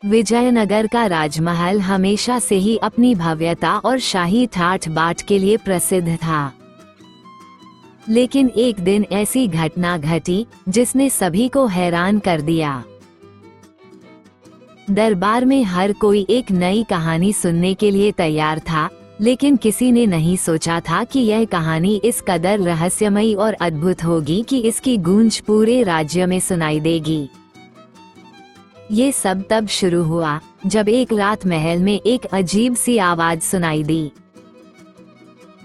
विजयनगर का राजमहल हमेशा से ही अपनी भव्यता और शाही ठाठ बाट के लिए प्रसिद्ध था। लेकिन एक दिन ऐसी घटना घटी जिसने सभी को हैरान कर दिया। दरबार में हर कोई एक नई कहानी सुनने के लिए तैयार था, लेकिन किसी ने नहीं सोचा था कि यह कहानी इस कदर रहस्यमयी और अद्भुत होगी कि इसकी गूंज पूरे राज्य में सुनाई देगी। ये सब तब शुरू हुआ जब एक रात महल में एक अजीब सी आवाज सुनाई दी।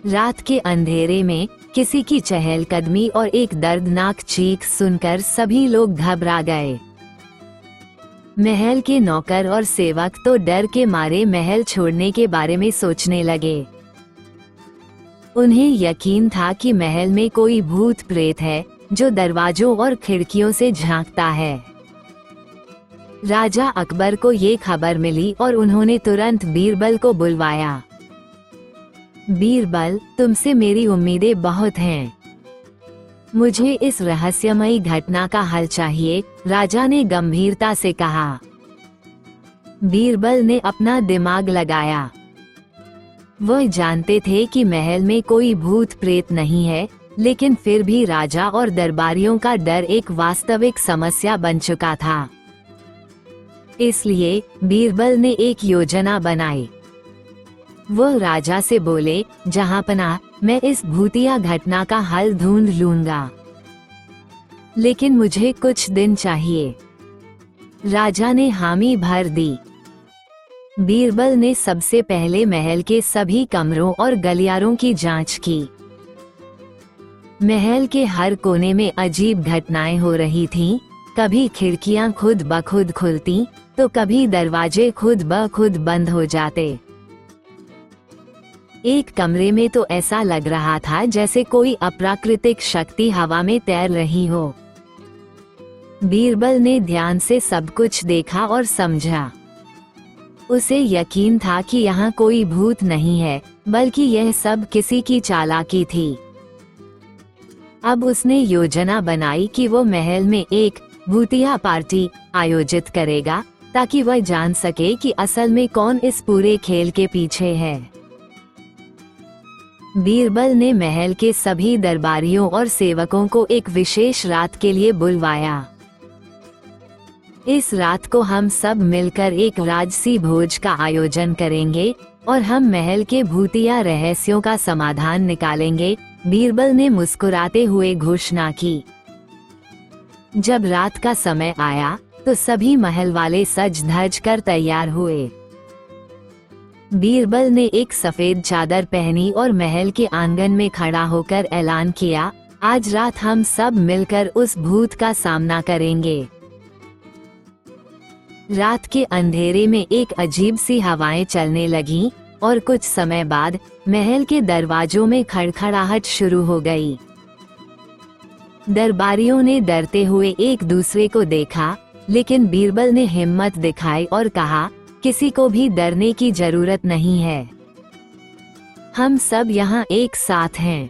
रात के अंधेरे में किसी की चहलकदमी और एक दर्दनाक चीख सुनकर सभी लोग घबरा गए। महल के नौकर और सेवक तो डर के मारे महल छोड़ने के बारे में सोचने लगे। उन्हें यकीन था कि महल में कोई भूत प्रेत है जो दरवाजों और खिड़कियों से झांकता है। राजा अकबर को ये खबर मिली और उन्होंने तुरंत बीरबल को बुलवाया। बीरबल, तुमसे मेरी उम्मीदें बहुत हैं। मुझे इस रहस्यमयी घटना का हल चाहिए, राजा ने गंभीरता से कहा। बीरबल ने अपना दिमाग लगाया। वह जानते थे कि महल में कोई भूत प्रेत नहीं है, लेकिन फिर भी राजा और दरबारियों का डर एक वास्तविक समस्या बन चुका था। इसलिए बीरबल ने एक योजना बनाई। वह राजा से बोले, जहांपनाह, मैं इस भूतिया घटना का हल ढूंढ लूंगा, लेकिन मुझे कुछ दिन चाहिए। राजा ने हामी भर दी। बीरबल ने सबसे पहले महल के सभी कमरों और गलियारों की जांच की। महल के हर कोने में अजीब घटनाएं हो रही थीं। कभी खिड़कियां खुद ब खुद खुलती, तो कभी दरवाजे खुद ब खुद बंद हो जाते। एक कमरे में तो ऐसा लग रहा था जैसे कोई अप्राकृतिक शक्ति हवा में तैर रही हो। बीरबल ने ध्यान से सब कुछ देखा और समझा। उसे यकीन था कि यहाँ कोई भूत नहीं है, बल्कि यह सब किसी की चालाकी थी। अब उसने योजना बनाई कि वो महल में एक भूतिया पार्टी आयोजित करेगा, ताकि वह जान सके कि असल में कौन इस पूरे खेल के पीछे है। बीरबल ने महल के सभी दरबारियों और सेवकों को एक विशेष रात के लिए बुलवाया। इस रात को हम सब मिलकर एक राजसी भोज का आयोजन करेंगे और हम महल के भूतिया रहस्यों का समाधान निकालेंगे, बीरबल ने मुस्कुराते हुए घोषणा की। जब रात का समय आया तो सभी महल वाले सज धज कर तैयार हुए। बीरबल ने एक सफेद चादर पहनी और महल के आंगन में खड़ा होकर ऐलान किया, आज रात हम सब मिलकर उस भूत का सामना करेंगे। रात के अंधेरे में एक अजीब सी हवाएं चलने लगीं और कुछ समय बाद महल के दरवाजों में खड़खड़ाहट शुरू हो गई। दरबारियों ने डरते हुए एक दूसरे को देखा, लेकिन बीरबल ने हिम्मत दिखाई और कहा, किसी को भी डरने की जरूरत नहीं है। हम सब यहाँ एक साथ हैं।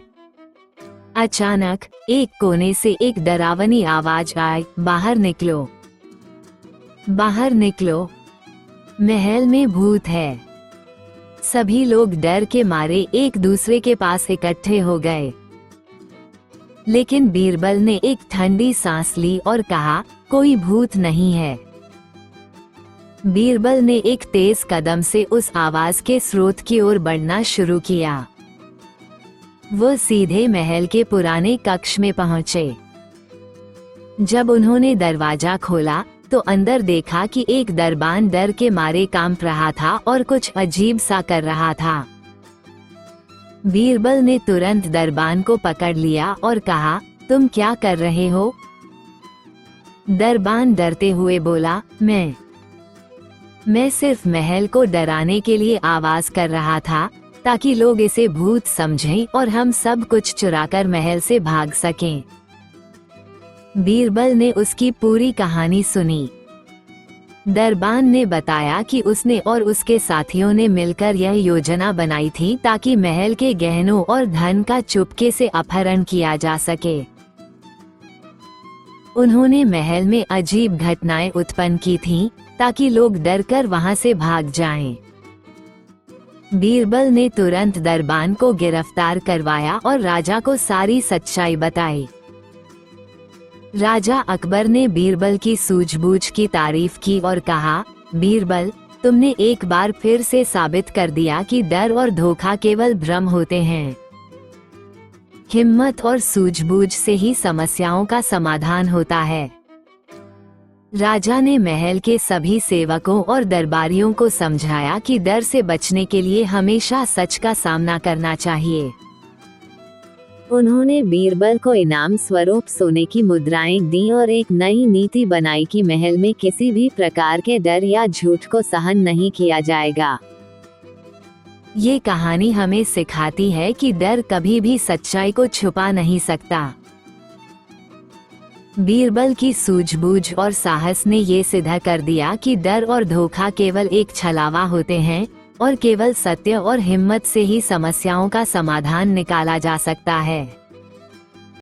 अचानक एक कोने से एक डरावनी आवाज आई, बाहर निकलो, बाहर निकलो, महल में भूत है। सभी लोग डर के मारे एक दूसरे के पास इकट्ठे हो गए। लेकिन बीरबल ने एक ठंडी सांस ली और कहा, कोई भूत नहीं है। बीरबल ने एक तेज कदम से उस आवाज के स्रोत की ओर बढ़ना शुरू किया। वो सीधे महल के पुराने कक्ष में पहुंचे। जब उन्होंने दरवाजा खोला तो अंदर देखा कि एक दरबान डर के मारे कांप रहा था और कुछ अजीब सा कर रहा था। बीरबल ने तुरंत दरबान को पकड़ लिया और कहा, तुम क्या कर रहे हो? दरबान डरते हुए बोला, मैं सिर्फ महल को डराने के लिए आवाज कर रहा था, ताकि लोग इसे भूत समझें और हम सब कुछ चुराकर महल से भाग सकें। बीरबल ने उसकी पूरी कहानी सुनी। दरबान ने बताया कि उसने और उसके साथियों ने मिलकर यह योजना बनाई थी ताकि महल के गहनों और धन का चुपके से अपहरण किया जा सके। उन्होंने महल में अजीब घटनाएं उत्पन्न की थीं, ताकि लोग डरकर वहां से भाग जाएं। बीरबल ने तुरंत दरबान को गिरफ्तार करवाया और राजा को सारी सच्चाई बताई। राजा अकबर ने बीरबल की सूझबूझ की तारीफ की और कहा, बीरबल, तुमने एक बार फिर से साबित कर दिया कि डर और धोखा केवल भ्रम होते हैं। हिम्मत और सूझबूझ से ही समस्याओं का समाधान होता है। राजा ने महल के सभी सेवकों और दरबारियों को समझाया कि डर से बचने के लिए हमेशा सच का सामना करना चाहिए। उन्होंने बीरबल को इनाम स्वरूप सोने की मुद्राएं दी और एक नई नीति बनाई कि महल में किसी भी प्रकार के डर या झूठ को सहन नहीं किया जाएगा। ये कहानी हमें सिखाती है कि डर कभी भी सच्चाई को छुपा नहीं सकता। बीरबल की सूझबूझ और साहस ने ये सिद्ध कर दिया कि डर और धोखा केवल एक छलावा होते हैं और केवल सत्य और हिम्मत से ही समस्याओं का समाधान निकाला जा सकता है।